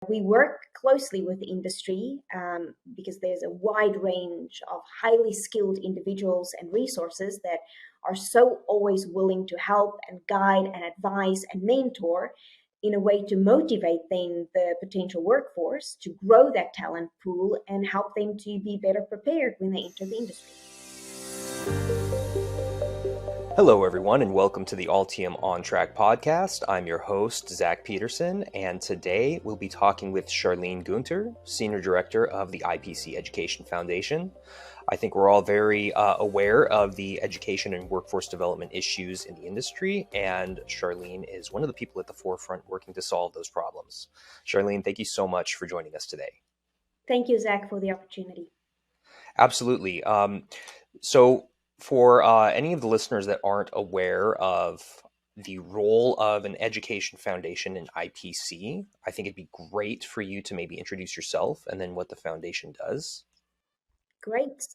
We work closely with the industry because there's a wide range of highly skilled individuals and resources that are so always willing to help and guide and advise and mentor in a way to motivate then the potential workforce to grow that talent pool and help them to be better prepared when they enter the industry. Hello, everyone, and welcome to the Altium On Track podcast. I'm your host, Zach Peterson, and today we'll be talking with Charlene Gunther, Senior Director of the IPC Education Foundation. I think we're all very aware of the education and workforce development issues in the industry, and Charlene is one of the people at the forefront working to solve those problems. Charlene, thank you so much for joining us today. Thank you, Zach, for the opportunity. Absolutely. For any of the listeners that aren't aware of the role of an education foundation in IPC, I think it'd be great for you to maybe introduce yourself and then what the foundation does. Great.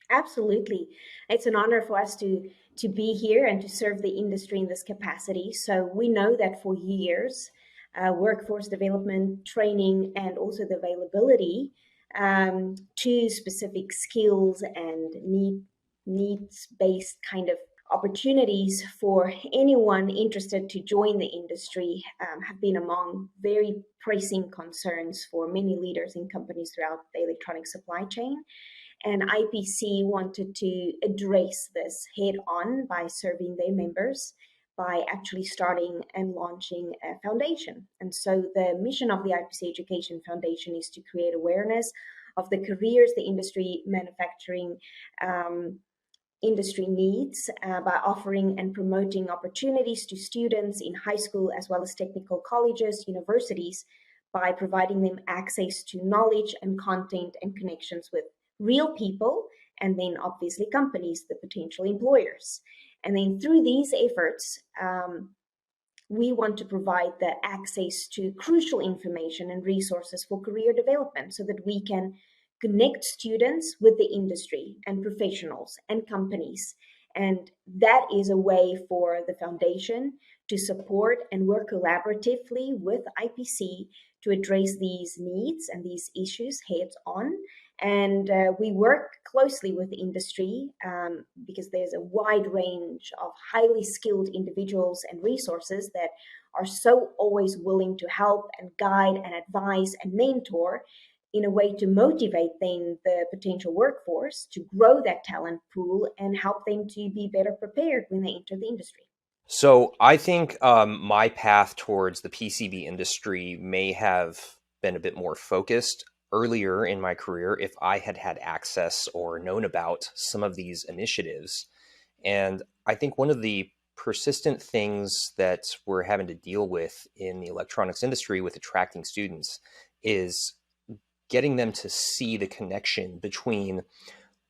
Absolutely. It's an honor for us to be here and to serve the industry in this capacity. So we know that for years, workforce development, training, and also the availability to specific skills and needs-based kind of opportunities for anyone interested to join the industry have been among very pressing concerns for many leaders in companies throughout the electronic supply chain. And IPC wanted to address this head on by serving their members by actually starting and launching a foundation. And so the mission of the IPC Education Foundation is to create awareness of the careers the manufacturing industry needs by offering and promoting opportunities to students in high school as well as technical colleges, universities, by providing them access to knowledge and content and connections with real people, and then obviously companies, the potential employers. And then through these efforts, we want to provide the access to crucial information and resources for career development so that we can connect students with the industry and professionals and companies. And that is a way for the foundation to support and work collaboratively with IPC to address these needs and these issues heads on. And we work closely with the industry because there's a wide range of highly skilled individuals and resources that are so always willing to help and guide and advise and mentor in a way to motivate then the potential workforce to grow that talent pool and help them to be better prepared when they enter the industry. So I think my path towards the PCB industry may have been a bit more focused earlier in my career if I had had access or known about some of these initiatives. And I think one of the persistent things that we're having to deal with in the electronics industry with attracting students is getting them to see the connection between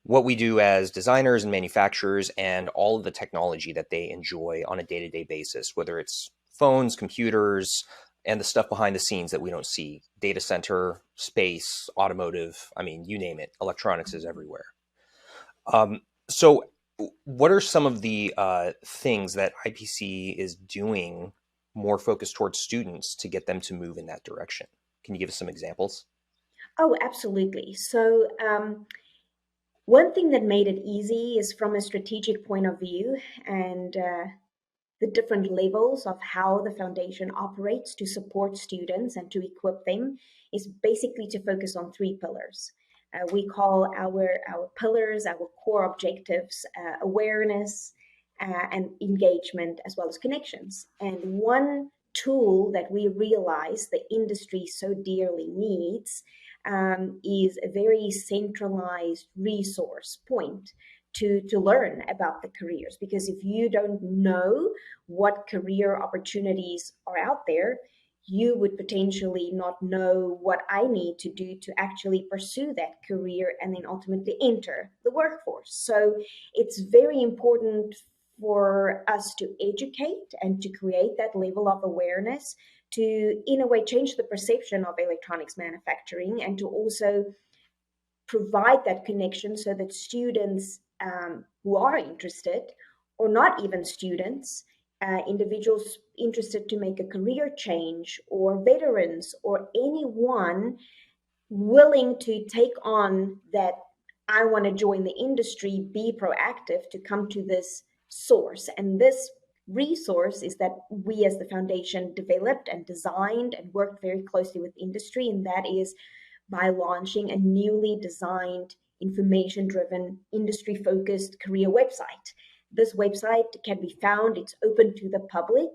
what we do as designers and manufacturers and all of the technology that they enjoy on a day-to-day basis, whether it's phones, computers, and the stuff behind the scenes that we don't see, data center, space, automotive, I mean, you name it, electronics is everywhere. So what are some of the things that IPC is doing more focused towards students to get them to move in that direction? Can you give us some examples? Oh, absolutely. So one thing that made it easy is from a strategic point of view and the different levels of how the foundation operates to support students and to equip them is basically to focus on three pillars. We call our pillars, our core objectives, awareness and engagement, as well as connections. And one tool that we realize the industry so dearly needs is a very centralized resource point to learn about the careers. Because if you don't know what career opportunities are out there, you would potentially not know what I need to do to actually pursue that career and then ultimately enter the workforce. So it's very important for us to educate and to create that level of awareness to, in a way, change the perception of electronics manufacturing and to also provide that connection so that students who are interested, or not even students, individuals interested to make a career change, or veterans, or anyone willing to take on that, I want to join the industry, be proactive to come to this source. And this resource is that we as the foundation developed and designed and worked very closely with industry, and that is by launching a newly designed, information-driven, industry-focused career website. This website can be found, it's open to the public,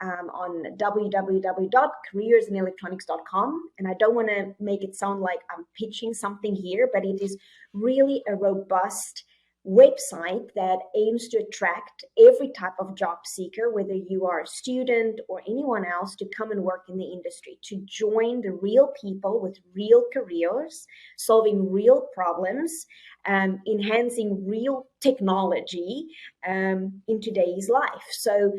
on www.careersinelectronics.com. And I don't want to make it sound like I'm pitching something here, but it is really a robust website that aims to attract every type of job seeker, whether you are a student or anyone else, to come and work in the industry, to join the real people with real careers, solving real problems, enhancing real technology in today's life. So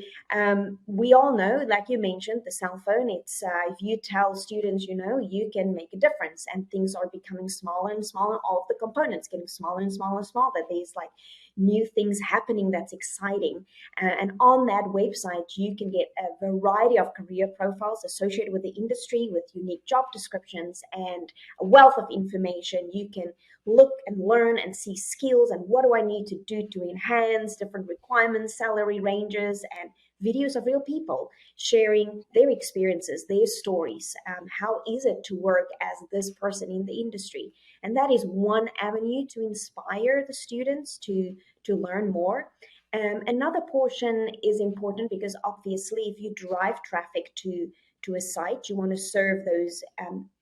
we all know, like you mentioned, the cell phone, it's if you tell students, you can make a difference, and things are becoming smaller and smaller, all of the components getting smaller and smaller and smaller, that there's like new things happening that's exciting. And on that website, you can get a variety of career profiles associated with the industry, with unique job descriptions and a wealth of information. You can look and learn and see skills and what do I need to do to enhance different requirements, salary ranges, and videos of real people sharing their experiences, their stories. How is it to work as this person in the industry? And that is one avenue to inspire the students to learn more. Another portion is important because obviously if you drive traffic to a site, you want to serve those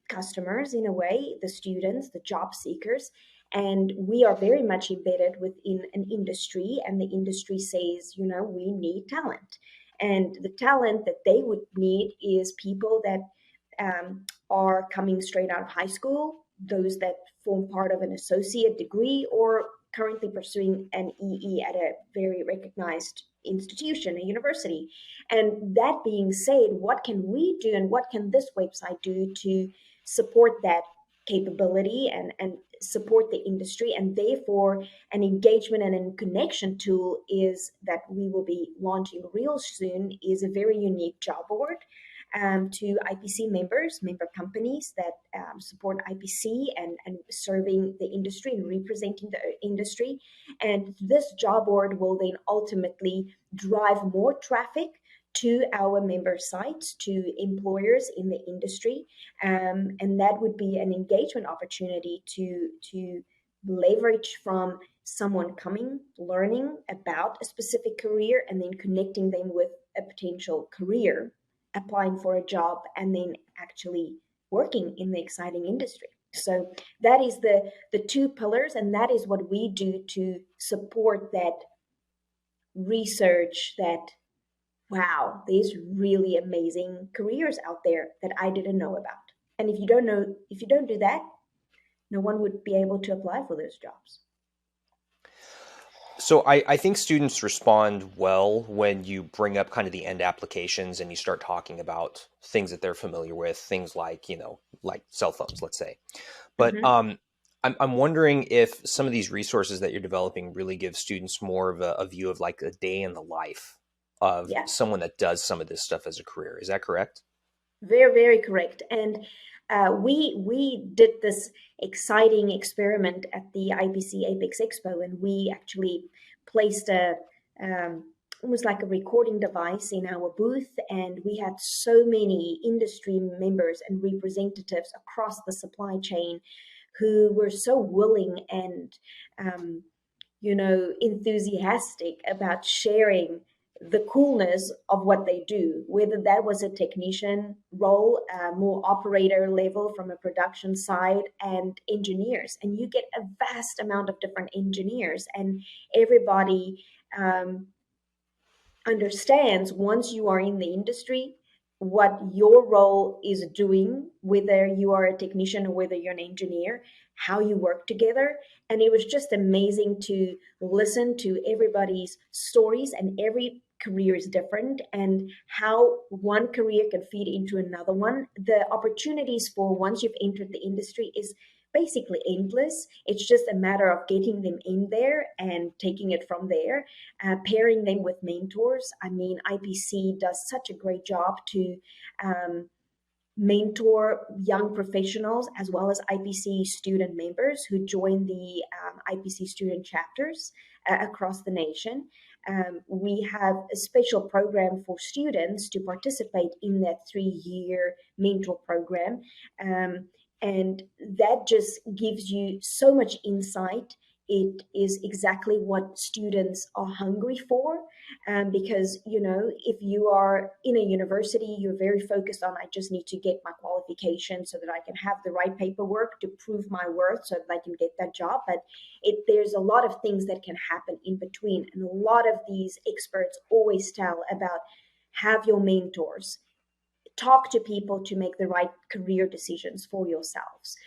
customers in a way, the students, the job seekers. And we are very much embedded within an industry, and the industry says, we need talent. And the talent that they would need is people that are coming straight out of high school, those that form part of an associate degree, or currently pursuing an EE at a very recognized institution, a university. And that being said, what can we do and what can this website do to support that capability and support the industry? And therefore, an engagement and a connection tool is that we will be launching real soon is a very unique job board to IPC members, member companies that support IPC and serving the industry and representing the industry. And this job board will then ultimately drive more traffic to our member sites, to employers in the industry. And that would be an engagement opportunity to leverage from someone coming, learning about a specific career, and then connecting them with a potential career, applying for a job, and then actually working in the exciting industry. So that is the two pillars, and that is what we do to support that research that, wow, there's really amazing careers out there that I didn't know about. And if you don't do that, no one would be able to apply for those jobs. So I think students respond well when you bring up kind of the end applications and you start talking about things that they're familiar with, things like, like cell phones, let's say. But I'm wondering if some of these resources that you're developing really give students more of a view of like a day in the life of someone that does some of this stuff as a career. Is that correct? Very, very correct. And we did this exciting experiment at the IPC Apex Expo, and we actually placed almost like a recording device in our booth, and we had so many industry members and representatives across the supply chain who were so willing and enthusiastic about sharing the coolness of what they do, whether that was a technician role, more operator level from a production side, and engineers. And you get a vast amount of different engineers, and everybody understands once you are in the industry what your role is doing, whether you are a technician or whether you're an engineer, how you work together. And it was just amazing to listen to everybody's stories, and every career is different, and how one career can feed into another one. The opportunities for once you've entered the industry is basically endless. It's just a matter of getting them in there and taking it from there, pairing them with mentors. I mean, IPC does such a great job to mentor young professionals as well as IPC student members who join the IPC student chapters across the nation. We have a special program for students to participate in that 3-year mentor program. And that just gives you so much insight. It is exactly what students are hungry for. Because, if you are in a university, you're very focused on, I just need to get my qualification so that I can have the right paperwork to prove my worth so that I can get that job. But there's a lot of things that can happen in between. And a lot of these experts always tell about have your mentors, talk to people to make the right career decisions for yourselves.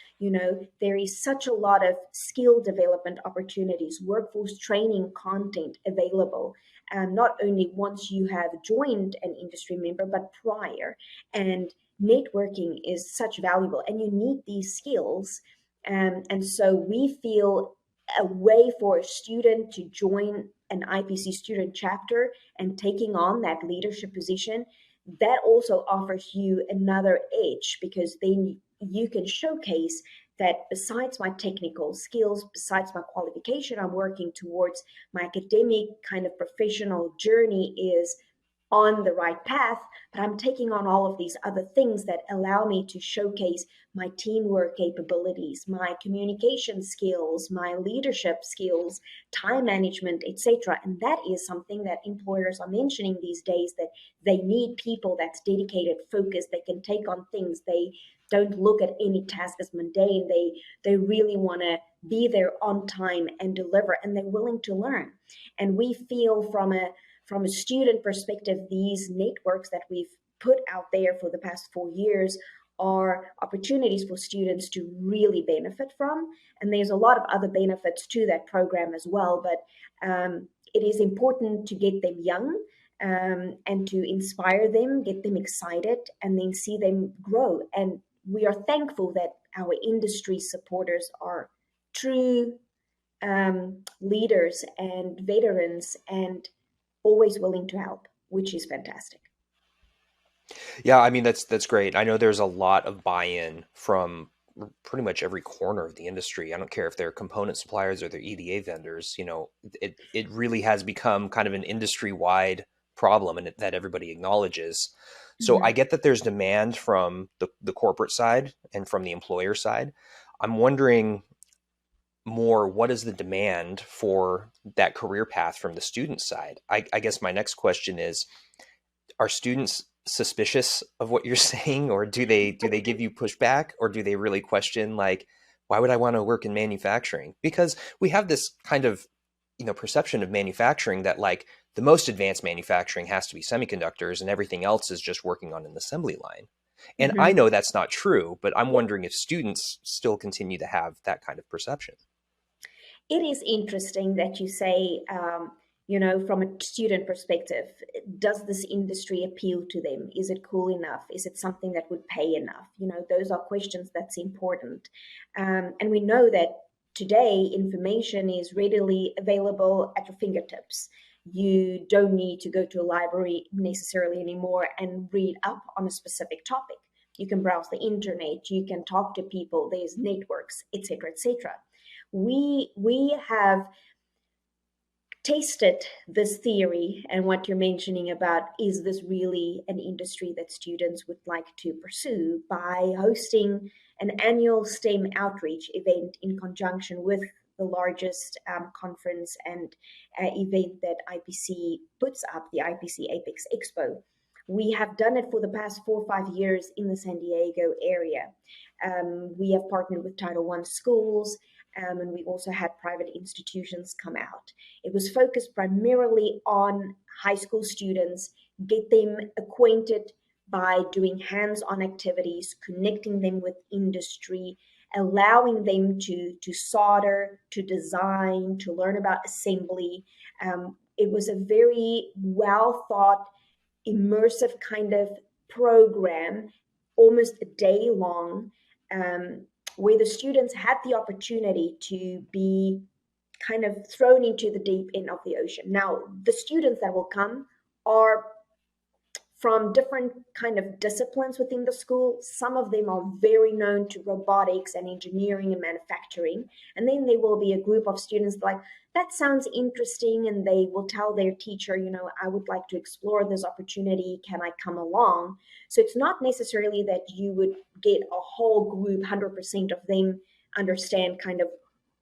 There is such a lot of skill development opportunities, workforce training content available, not only once you have joined an industry member, but prior. And networking is such valuable, and you need these skills. And so we feel a way for a student to join an IPC student chapter and taking on that leadership position, that also offers you another edge, because then you can showcase that besides my technical skills, besides my qualification I'm working towards, my academic kind of professional journey is on the right path, but I'm taking on all of these other things that allow me to showcase my teamwork capabilities, my communication skills, my leadership skills, time management, etc. And that is something that employers are mentioning these days, that they need people that's dedicated, focused, they can take on things. They don't look at any task as mundane. They really want to be there on time and deliver, and they're willing to learn. And we feel from a student perspective, these networks that we've put out there for the past 4 years are opportunities for students to really benefit from. And there's a lot of other benefits to that program as well, but it is important to get them young and to inspire them, get them excited, and then see them grow. And we are thankful that our industry supporters are true leaders and veterans and always willing to help, which is fantastic. Yeah, I mean that's great. I know there's a lot of buy-in from pretty much every corner of the industry. I don't care if they're component suppliers or they're EDA vendors. It really has become kind of an industry-wide problem, and that everybody acknowledges. So I Mm-hmm. get that there's demand from the corporate side and from the employer side. I'm wondering more, what is the demand for that career path from the student side? I guess my next question is, are students suspicious of what you're saying, or do they give you pushback, or do they really question, like, why would I want to work in manufacturing? Because we have this kind of perception of manufacturing that, like, the most advanced manufacturing has to be semiconductors and everything else is just working on an assembly line. And I Mm-hmm. know that's not true, but I'm wondering if students still continue to have that kind of perception. It is interesting that you say, from a student perspective, does this industry appeal to them? Is it cool enough? Is it something that would pay enough? Those are questions that's important. And we know that today information is readily available at your fingertips. You don't need to go to a library necessarily anymore and read up on a specific topic. You can browse the internet, you can talk to people, there's networks, etc., etc. We have tasted this theory and what you're mentioning about, is this really an industry that students would like to pursue, by hosting an annual STEM outreach event in conjunction with the largest conference and event that IPC puts up, the IPC Apex Expo. We have done it for the past 4 or 5 years in the San Diego area. We have partnered with Title I schools, and we also had private institutions come out. It was focused primarily on high school students, get them acquainted by doing hands-on activities, connecting them with industry, allowing them to solder, to design, to learn about assembly. It was a very well thought, immersive kind of program, almost a day long, um, where the students had the opportunity to be kind of thrown into the deep end of the ocean. Now, the students that will come are from different kind of disciplines within the school. Some of them are very known to robotics and engineering and manufacturing. And then there will be a group of students like, that sounds interesting. And they will tell their teacher, I would like to explore this opportunity. Can I come along? So it's not necessarily that you would get a whole group, 100% of them understand kind of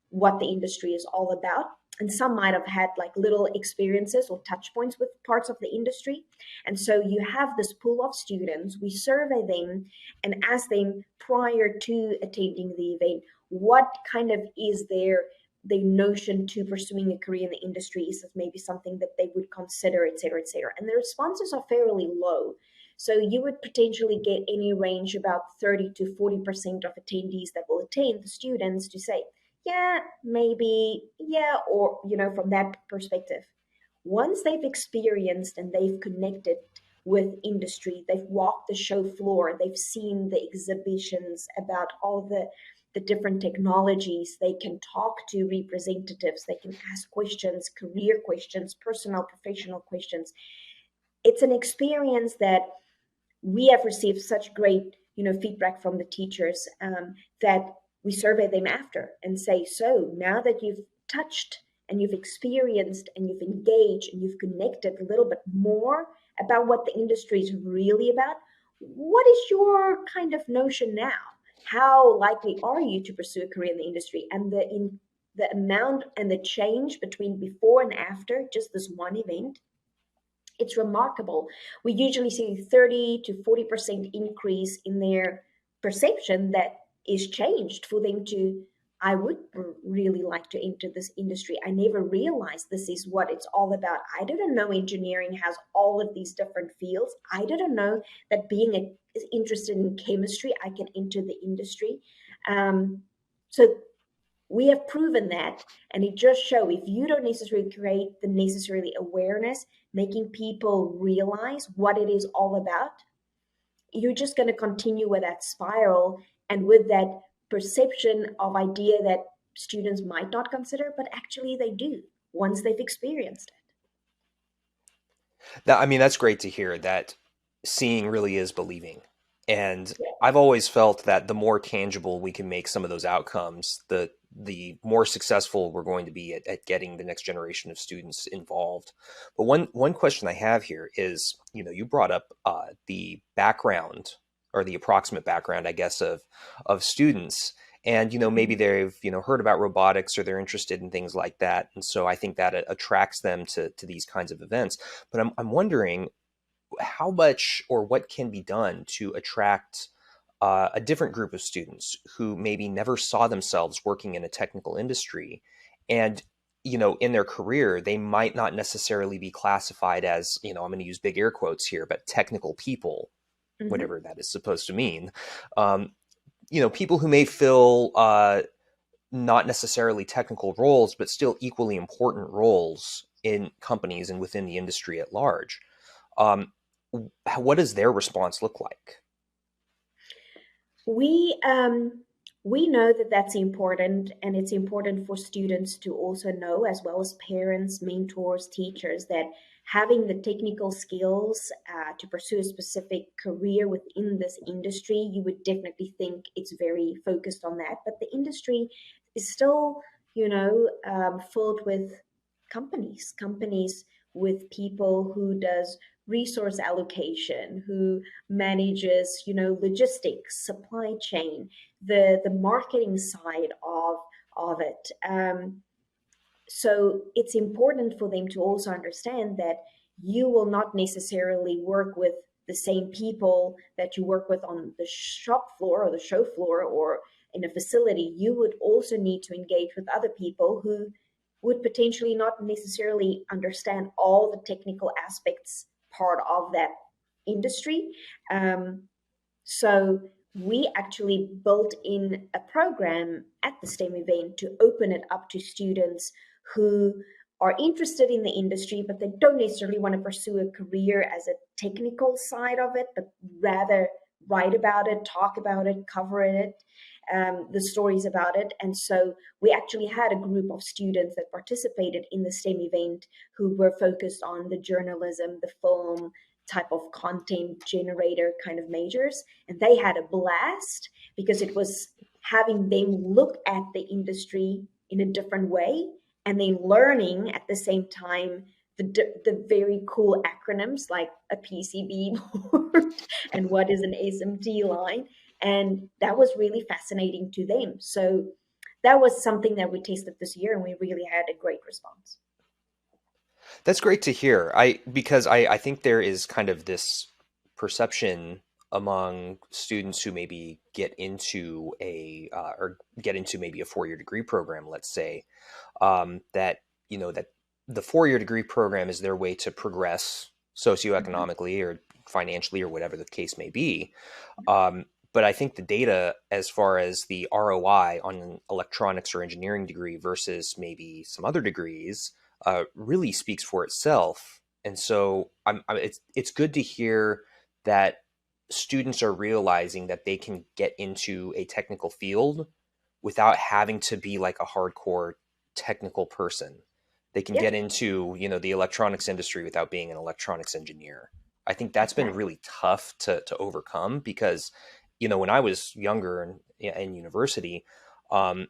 what the industry is all about. And some might have had like little experiences or touch points with parts of the industry. And so you have this pool of students, we survey them and ask them prior to attending the event, what kind of is their notion to pursuing a career in the industry? Is this maybe something that they would consider, et cetera, et cetera? And the responses are fairly low. So you would potentially get any range about 30 to 40% of attendees that will attend, the students, to say, yeah, maybe, yeah, or, from that perspective. Once they've experienced and they've connected with industry, they've walked the show floor, they've seen the exhibitions about all the different technologies, they can talk to representatives, they can ask questions, career questions, personal, professional questions. It's an experience that we have received such great, feedback from the teachers that we survey them after and say, so now that you've touched and you've experienced and you've engaged and you've connected a little bit more about what the industry is really about, what is your kind of notion now? How likely are you to pursue a career in the industry? And the amount and the change between before and after just this one event, it's remarkable. We usually see 30 to 40% increase in their perception that is changed for them to, I would really like to enter this industry. I never realized this is what it's all about. I didn't know engineering has all of these different fields. I didn't know that being interested in chemistry, I can enter the industry. So we have proven that, and it just shows if you don't necessarily create the necessarily awareness, making people realize what it is all about, you're just going to continue with that spiral and with that perception of idea that students might not consider, but actually they do once they've experienced it. That's great to hear that seeing really is believing. And Yeah. I've always felt that the more tangible we can make some of those outcomes, the more successful we're going to be at getting the next generation of students involved. But one question I have here is, you brought up the background or the approximate background, I guess, of students. And, maybe they've, heard about robotics or they're interested in things like that. And so I think that attracts them to these kinds of events. But I'm wondering, how much or what can be done to attract a different group of students who maybe never saw themselves working in a technical industry, and in their career they might not necessarily be classified as, I'm going to use big air quotes here, but technical people, whatever that is supposed to mean. People who may fill not necessarily technical roles, but still equally important roles in companies and within the industry at large. What does their response look like? We know that that's important, and it's important for students to also know, as well as parents, mentors, teachers, that having the technical skills to pursue a specific career within this industry, you would definitely think it's very focused on that. But the industry is still, filled with companies with people who does resource allocation, who manages, logistics, supply chain, the marketing side of it. So it's important for them to also understand that you will not necessarily work with the same people that you work with on the shop floor or the show floor or in a facility. You would also need to engage with other people who would potentially not necessarily understand all the technical aspects part of that industry. So we actually built in a program at the STEM event to open it up to students who are interested in the industry, but they don't necessarily want to pursue a career as a technical side of it, but rather write about it, talk about it, cover it. the stories about it. And so we actually had a group of students that participated in the STEM event who were focused on the journalism, the film type of content generator kind of majors. And they had a blast because it was having them look at the industry in a different way and then learning at the same time the very cool acronyms like a PCB board and what is an SMT line. And that was really fascinating to them. So that was something that we tested this year and we really had a great response. That's great to hear. Because I think there is kind of this perception among students who maybe get into a or get into maybe a 4-year degree program, let's say, that that the 4-year degree program is their way to progress Mhm. socioeconomically or financially or whatever the case may be. But I think the data as far as the ROI on an electronics or engineering degree versus maybe some other degrees really speaks for itself. And so it's good to hear that students are realizing that they can get into a technical field without having to be like a hardcore technical person. They can Yeah, get into, the electronics industry without being an electronics engineer. I think that's been exactly. really tough to overcome because, when I was younger and in university, um,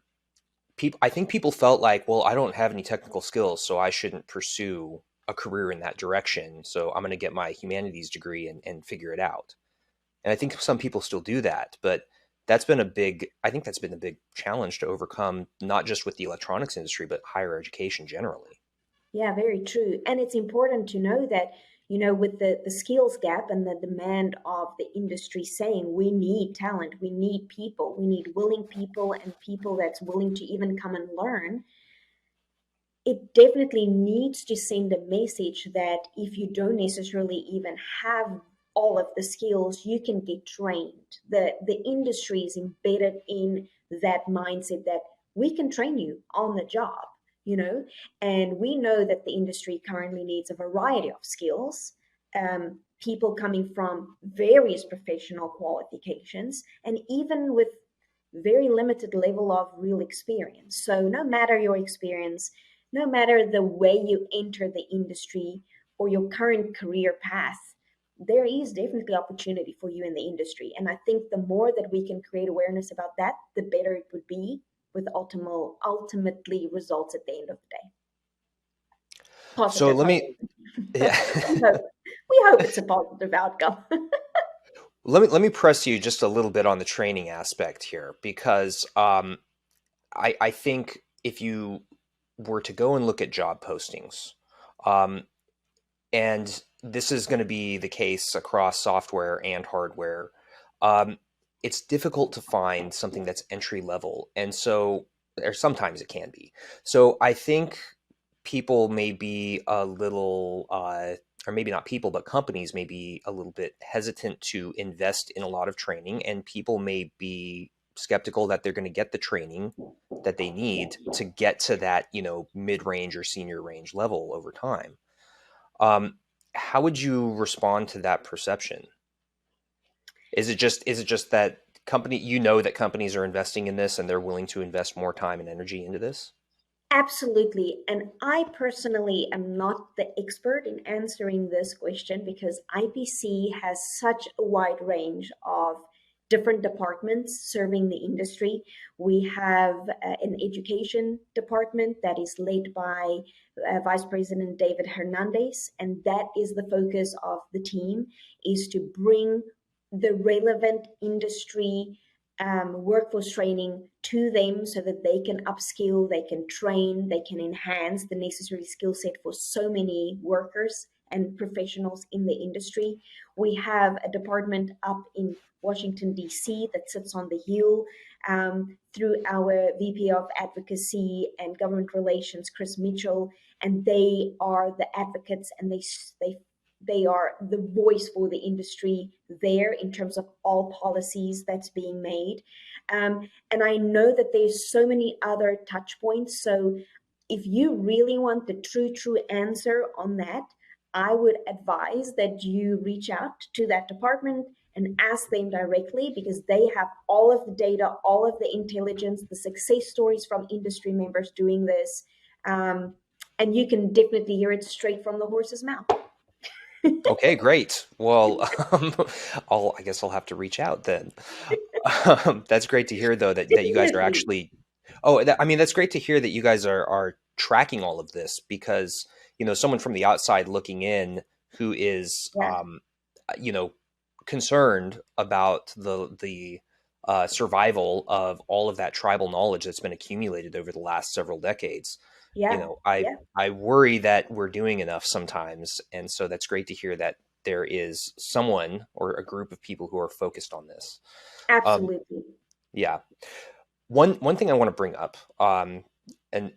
I think people felt like, well, I don't have any technical skills, so I shouldn't pursue a career in that direction. So I'm going to get my humanities degree and figure it out. And I think some people still do that, but I think that's been a big challenge to overcome, not just with the electronics industry, but higher education generally. Yeah, very true. And it's important to know that, with the skills gap and the demand of the industry saying we need talent, we need people, we need willing people and people that's willing to even come and learn, it definitely needs to send a message that if you don't necessarily even have all of the skills, you can get trained. The industry is embedded in that mindset that we can train you on the job, you know, and we know that the industry currently needs a variety of skills. People coming from various professional qualifications and even with very limited level of real experience. So no matter your experience, no matter the way you enter the industry or your current career path, there is definitely opportunity for you in the industry. And I think the more that we can create awareness about that, the better it would be with ultimately results at the end of the day. So Positive, let I me, mean. yeah, We hope it's a positive outcome. let me press you just a little bit on the training aspect here, because I think if you were to go and look at job postings, um, and this is going to be the case across software and hardware, um, it's difficult to find something that's entry level. And so, or sometimes it can be. So I think people may be a little, or maybe not people, but companies may be a little bit hesitant to invest in a lot of training, and people may be skeptical that they're going to get the training that they need to get to that, mid-range or senior range level over time. Um, how would you respond to that perception? Is it just that that companies are investing in this and they're willing to invest more time and energy into this? Absolutely. And I personally am not the expert in answering this question because IPC has such a wide range of different departments serving the industry. We have an education department that is led by Vice President David Hernandez, and that is the focus of the team is to bring the relevant industry workforce training to them so that they can upskill, they can train, they can enhance the necessary skill set for so many workers and professionals in the industry. We have a department up in Washington, D.C. that sits on the Hill through our VP of Advocacy and Government Relations, Chris Mitchell, and they are the advocates and they are the voice for the industry there in terms of all policies that's being made. And I know that there's so many other touch points. So if you really want the true answer on that, I would advise that you reach out to that department and ask them directly, because they have all of the data, all of the intelligence, the success stories from industry members doing this. And you can definitely hear it straight from the horse's mouth. Okay, great. Well, I guess I'll have to reach out then. That's great to hear, though, that you guys are Definitely. actually. Oh, I mean, that's great to hear that you guys are tracking all of this, because someone from the outside looking in who is Yeah. you know concerned about the survival of all of that tribal knowledge that's been accumulated over the last several decades. Yeah. I Yeah. I worry that we're doing enough sometimes, and so that's great to hear that there is someone or a group of people who are focused on this. Um, Absolutely. yeah. One thing I want to bring up,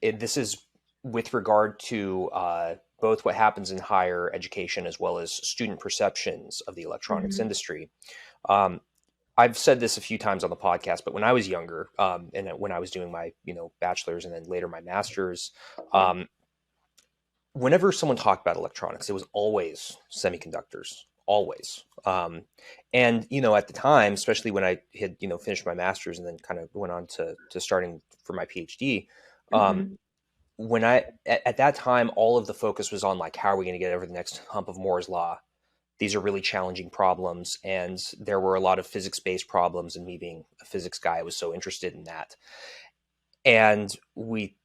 this is with regard to both what happens in higher education as well as student perceptions of the electronics Hmm. industry. Um, I've said this a few times on the podcast, but when I was younger, and when I was doing my bachelor's and then later my master's, Yeah. um, whenever someone talked about electronics, it was always semiconductors, always. And at the time, especially when I had finished my master's and then kind of went on to starting for my PhD, um, Hmm. when at that time, all of the focus was on like, how are we going to get over the next hump of Moore's law? These are really challenging problems, and there were a lot of physics-based problems. And me being a physics guy, I was so interested in that. And we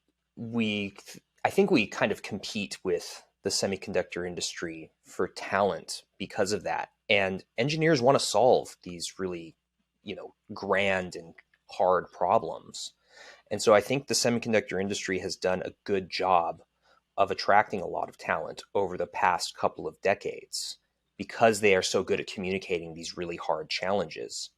I think we kind of compete with the semiconductor industry for talent because of that. And engineers want to solve these really, grand and hard problems. And so I think the semiconductor industry has done a good job of attracting a lot of talent over the past couple of decades because they are so good at communicating these really hard challenges.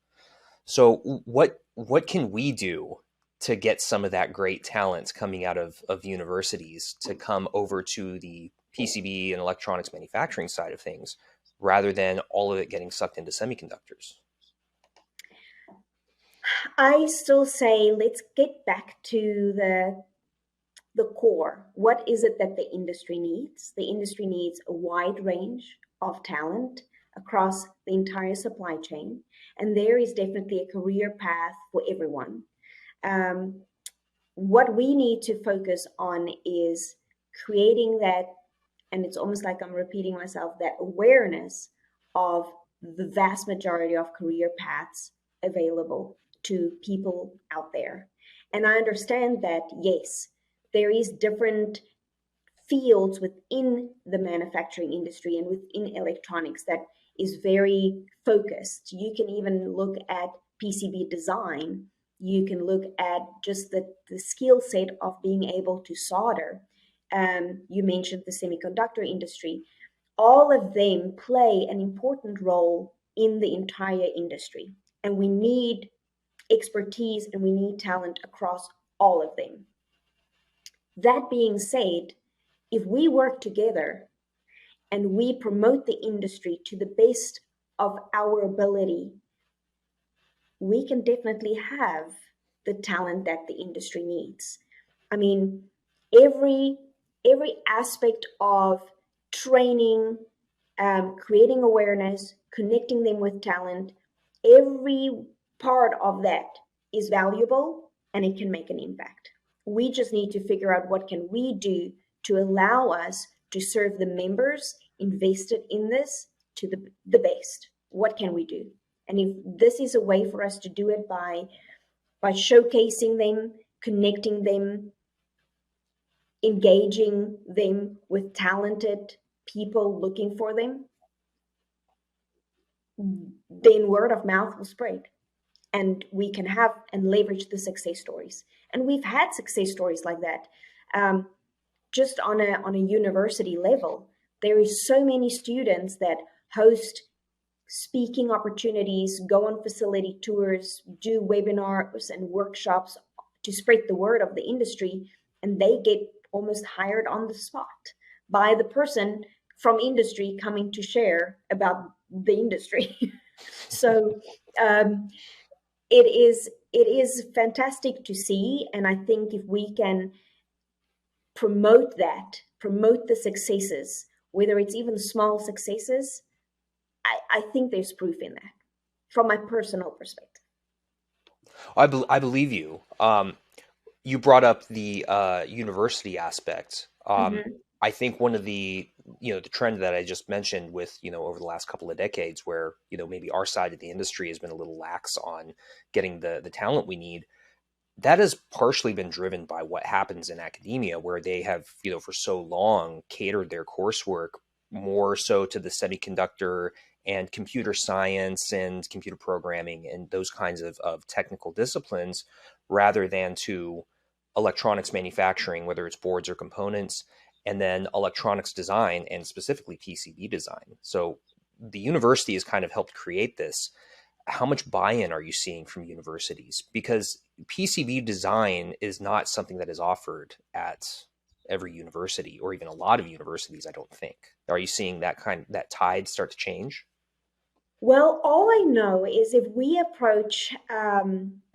So what can we do to get some of that great talent coming out of universities to come over to the PCB and electronics manufacturing side of things, rather than all of it getting sucked into semiconductors? I still say let's get back to the core. What is it that the industry needs? The industry needs a wide range of talent across the entire supply chain, and there is definitely a career path for everyone. Um, what we need to focus on is creating that, and it's almost like I'm repeating myself, that awareness of the vast majority of career paths available to people out there. And I understand that, yes, there is different fields within the manufacturing industry and within electronics that is very focused. You can even look at PCB design. You can look at just the skill set of being able to solder. You mentioned the semiconductor industry. All of them play an important role in the entire industry. And we need expertise and we need talent across all of them. That being said, if we work together and we promote the industry to the best of our ability, we can definitely have the talent that the industry needs. I mean, every every aspect of training, creating awareness, connecting them with talent, every part of that is valuable and it can make an impact. We just need to figure out what can we do to allow us to serve the members invested in this to the best. What can we do? And if this is a way for us to do it by showcasing them, connecting them, engaging them with talented people looking for them, then word of mouth will spread and we can have and leverage the success stories. And we've had success stories like that. Um, just on a university level, there is so many students that host speaking opportunities, go on facility tours, do webinars and workshops to spread the word of the industry, and they get almost hired on the spot by the person from industry coming to share about the industry. So um, it is fantastic to see, and I think if we can promote that, promote the successes, whether it's even small successes, I think there's proof in that. from my personal perspective. I believe you. You brought up the university aspect. Hmm. I think one of the trend that I just mentioned with, over the last couple of decades where, maybe our side of the industry has been a little lax on getting the talent we need. That has partially been driven by what happens in academia, where they have, for so long catered their coursework more so to the semiconductor and computer science and computer programming and those kinds of technical disciplines rather than to electronics manufacturing, whether it's boards or components, and then electronics design and specifically PCB design. So the university has kind of helped create this. How much buy-in are you seeing from universities? Because PCB design is not something that is offered at every university or even a lot of universities, I don't think. Are you seeing that tide start to change? Well, all I know is if we approach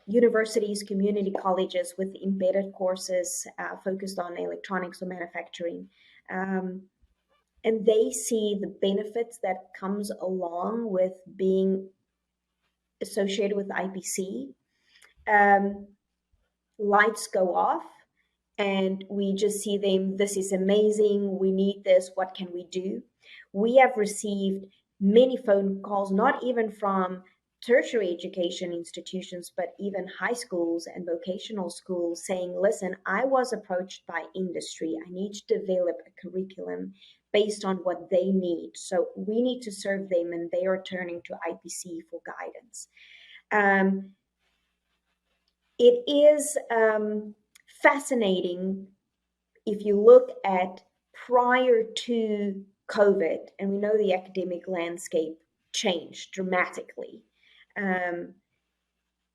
universities, community colleges with embedded courses focused on electronics or manufacturing, um, and they see the benefits that comes along with being associated with IPC, um, lights go off and we just see them, this is amazing, we need this, what can we do? We have received many phone calls, not even from tertiary education institutions, but even high schools and vocational schools saying, listen, I was approached by industry. I need to develop a curriculum based on what they need. So we need to serve them, and they are turning to IPC for guidance. Um, it is fascinating if you look at prior to COVID, and we know the academic landscape changed dramatically. Um,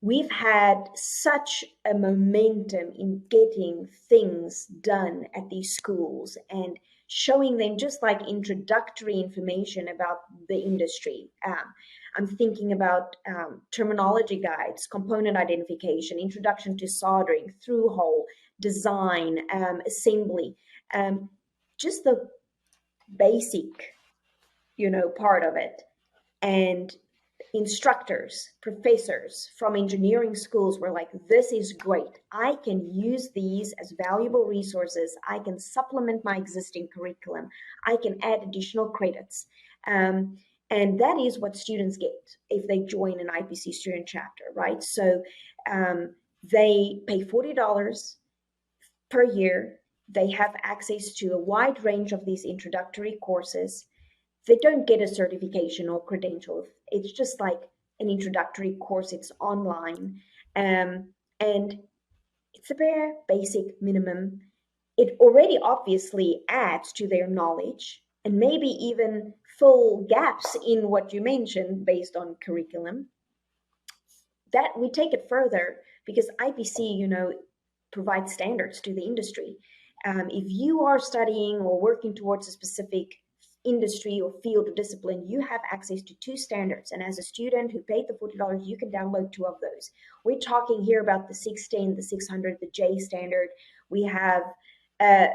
we've had such a momentum in getting things done at these schools and showing them just like introductory information about the industry. I'm thinking about terminology guides, component identification, introduction to soldering, through hole, design, assembly, um, just the basic, part of it. And instructors, professors from engineering schools were like, this is great. I can use these as valuable resources. I can supplement my existing curriculum. I can add additional credits. And that is what students get if they join an IPC student chapter, right? So they pay $40 per year. They have access to a wide range of these introductory courses. They don't get a certification or credential. It's just like an introductory course. It's online, and it's a bare basic minimum. It already obviously adds to their knowledge and maybe even full gaps in what you mentioned based on curriculum. That we take it further because IPC, provides standards to the industry. If you are studying or working towards a specific industry or field or discipline, you have access to two standards. And as a student who paid the $40, you can download two of those. We're talking here about the 610, the 600, the J standard. We have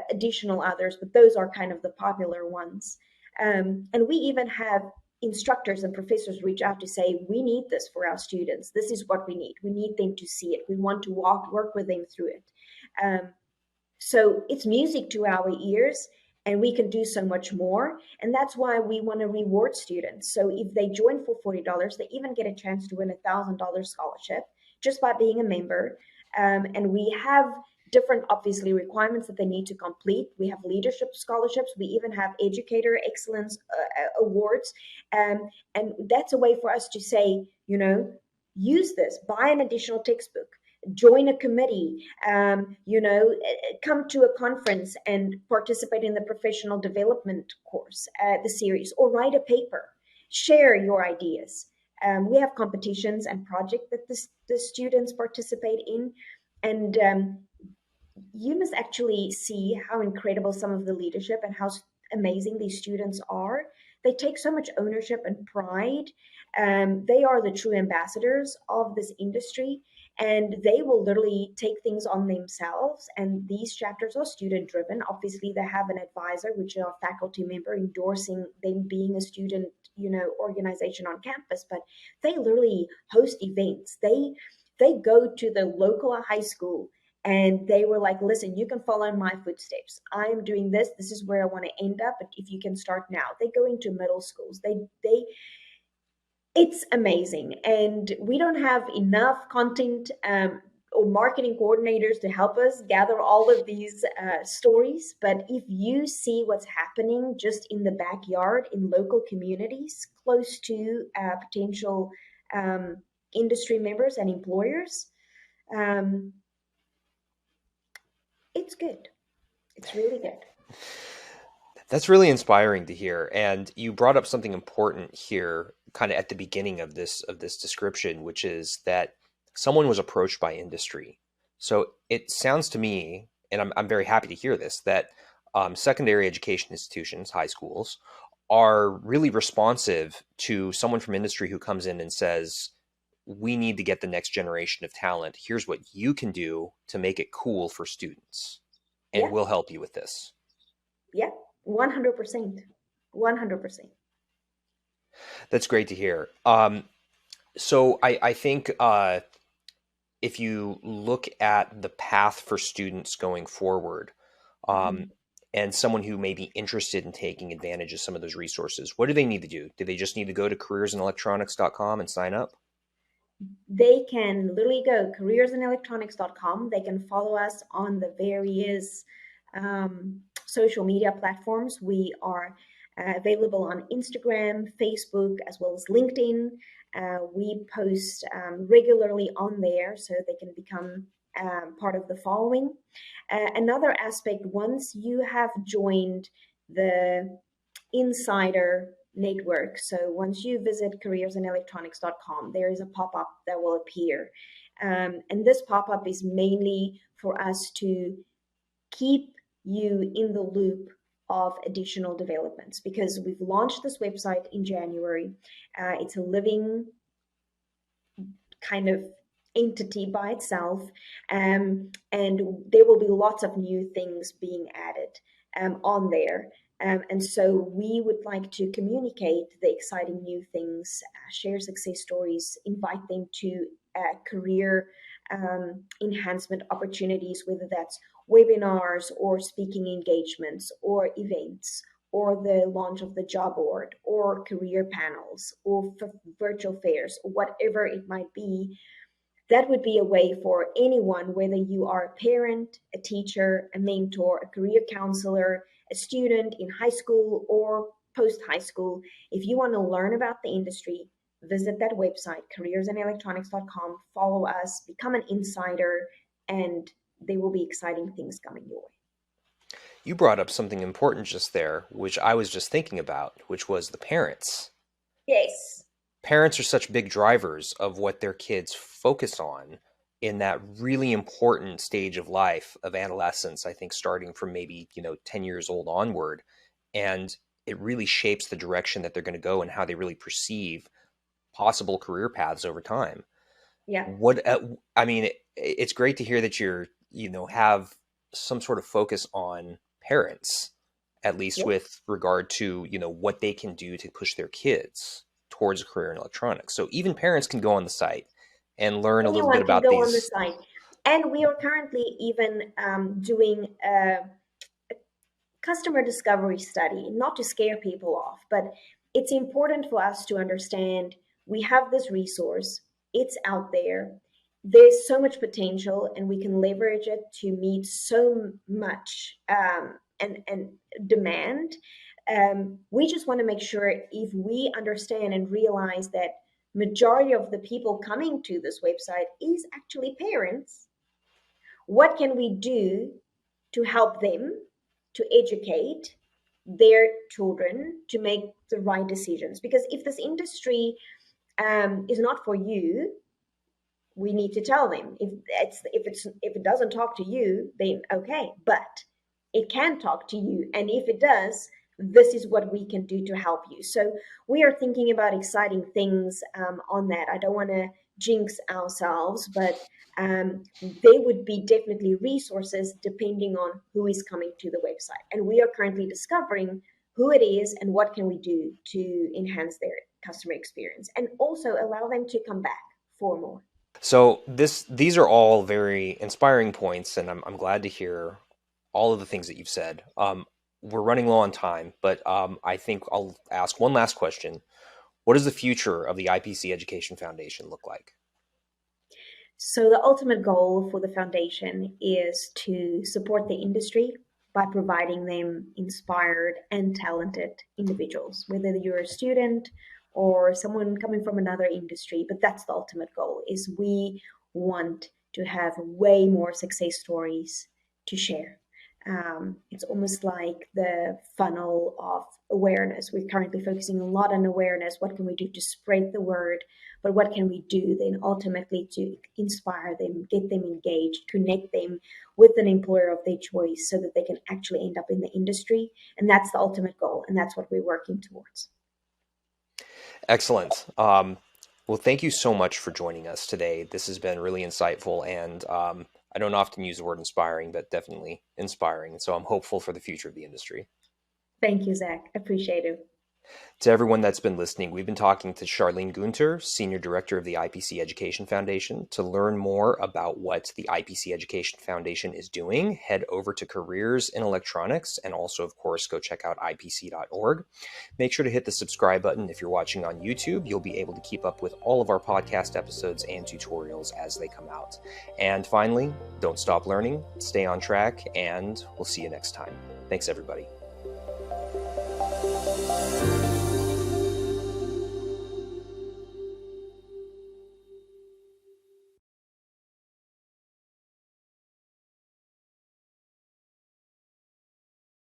additional others, but those are kind of the popular ones. And we even have instructors and professors reach out to say, we need this for our students. This is what we need. We need them to see it. We want to work with them through it. So it's music to our ears, and we can do so much more. And that's why we want to reward students. So if they join for $40, they even get a chance to win a $1,000 scholarship just by being a member. And we have different, obviously, requirements that they need to complete. We have leadership scholarships. We even have educator excellence awards. And that's a way for us to say, use this, buy an additional textbook, join a committee, come to a conference and participate in the professional development course, the series, or write a paper, share your ideas. We have competitions and projects that the students participate in. And you must actually see how incredible some of the leadership and how amazing these students are. They take so much ownership and pride. They are the true ambassadors of this industry, and they will literally take things on themselves. And these chapters are student driven. Obviously, they have an advisor, which is a faculty member, endorsing them being a student organization on campus, but they literally host events. They go to the local high school and they were like, listen, you can follow in my footsteps. I'm doing this. This is where I want to end up. But if you can start now, they go into middle schools. It's amazing. And we don't have enough content or marketing coordinators to help us gather all of these stories. But if you see what's happening just in the backyard in local communities close to potential industry members and employers, it's good. It's really good. That's really inspiring to hear. And you brought up something important here, kind of at the beginning of this description, which is that someone was approached by industry. So it sounds to me, and I'm very happy to hear this, that secondary education institutions, high schools, are really responsive to someone from industry who comes in and says, we need to get the next generation of talent. Here's what you can do to make it cool for students, and Yeah, we'll help you with this. yeah, 100%. 100%. That's great to hear. So I think if you look at the path for students going forward, Mhm. and someone who may be interested in taking advantage of some of those resources, what do they need to do? Do they just need to go to careersandelectronics.com and sign up? They can literally go careersandelectronics.com. They can follow us on the various social media platforms. We are available on Instagram, Facebook, as well as LinkedIn. We post regularly on there so they can become part of the following. Another aspect, once you have joined the insider network, so once you visit careersandelectronics.com, there is a pop-up that will appear. And this pop-up is mainly for us to keep you in the loop of additional developments, because we've launched this website in January. It's a living kind of entity by itself, and there will be lots of new things being added on there. And so we would like to communicate the exciting new things, share success stories, invite them to career enhancement opportunities, whether that's webinars or speaking engagements or events or the launch of the job board or career panels or virtual fairs, or whatever it might be. That would be a way for anyone, whether you are a parent, a teacher, a mentor, a career counselor, a student in high school or post high school. If you want to learn about the industry, visit that website, careersandelectronics.com, follow us, become an insider, and there will be exciting things coming your way. You brought up something important just there, which I was just thinking about, which was the parents. Yes. Parents are such big drivers of what their kids focus on in that really important stage of life of adolescence, I think starting from maybe, 10 years old onward. And it really shapes the direction that they're going to go and how they really perceive possible career paths over time. Yeah. I mean, it's great to hear that have some sort of focus on parents, at least Yeah. with regard to, what they can do to push their kids towards a career in electronics. So even parents can go on the site and learn a little bit Anyone can about go on the these. site. And we are currently even doing a customer discovery study, not to scare people off, but it's important for us to understand we have this resource, it's out there, there's so much potential, and we can leverage it to meet so much and demand. We just want to make sure, if we understand and realize that majority of the people coming to this website is actually parents, what can we do to help them to educate their children to make the right decisions? Because if this industry is not for you, we need to tell them. If it doesn't talk to you, then okay, but it can talk to you, and if it does, this is what we can do to help you. So we are thinking about exciting things on that. I don't want to jinx ourselves, but there would be definitely resources depending on who is coming to the website, and we are currently discovering who it is and what can we do to enhance their customer experience, and also allow them to come back for more. So these are all very inspiring points, and I'm glad to hear all of the things that you've said. We're running low on time, but I think I'll ask one last question. What does the future of the IPC Education Foundation look like? So the ultimate goal for the foundation is to support the industry by providing them inspired and talented individuals, whether you're a student or someone coming from another industry. But that's the ultimate goal, is we want to have way more success stories to share. It's almost like the funnel of awareness. We're currently focusing a lot on awareness. What can we do to spread the word? But what can we do then ultimately to inspire them, get them engaged, connect them with an employer of their choice so that they can actually end up in the industry? And that's the ultimate goal. And that's what we're working towards. Excellent. Well, thank you so much for joining us today. This has been really insightful, and I don't often use the word inspiring, but definitely inspiring. So I'm hopeful for the future of the industry. Thank you, Zach. Appreciate it. To everyone that's been listening, we've been talking to Charlene Gunther, Senior Director of the IPC Education Foundation. To learn more about what the IPC Education Foundation is doing, head over to Careers in Electronics, and also, of course, go check out ipc.org. Make sure to hit the subscribe button if you're watching on YouTube. You'll be able to keep up with all of our podcast episodes and tutorials as they come out. And finally, don't stop learning, stay on track, and we'll see you next time. Thanks, everybody.